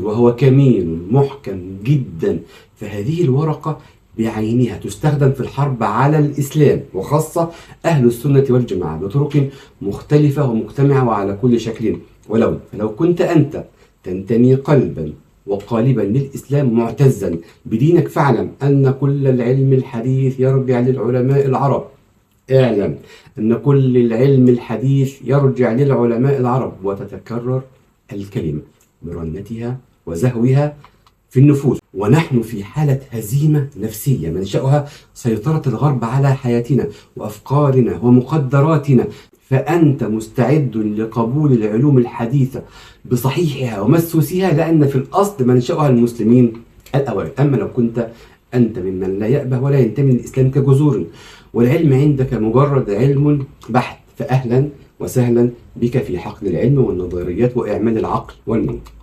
وهو كمين محكم جدا. فهذه الورقة بعينها تستخدم في الحرب على الإسلام، وخاصة أهل السنة والجماعة بطرق مختلفة ومجتمعة وعلى كل شكل ولون. فلو كنت أنت تنتمي قلبا وقالبا للإسلام معتزا بدينك، فاعلم أن كل العلم الحديث يرجع للعلماء العرب. اعلم أن كل العلم الحديث يرجع للعلماء العرب، وتتكرر الكلمة برنتها وزهوها في النفوس. ونحن في حالة هزيمة نفسية منشأها سيطرة الغرب على حياتنا وأفكارنا ومقدراتنا. فأنت مستعد لقبول العلوم الحديثة بصحيحها ومسوسها، لأن في الأصل منشأها المسلمين الأوائل. أما لو كنت أنت ممن لا يأبه ولا ينتمي للإسلام كجذور، والعلم عندك مجرد علم بحت، فأهلا وسهلا بك في حقل العلم والنظريات وإعمال العقل والمنطق.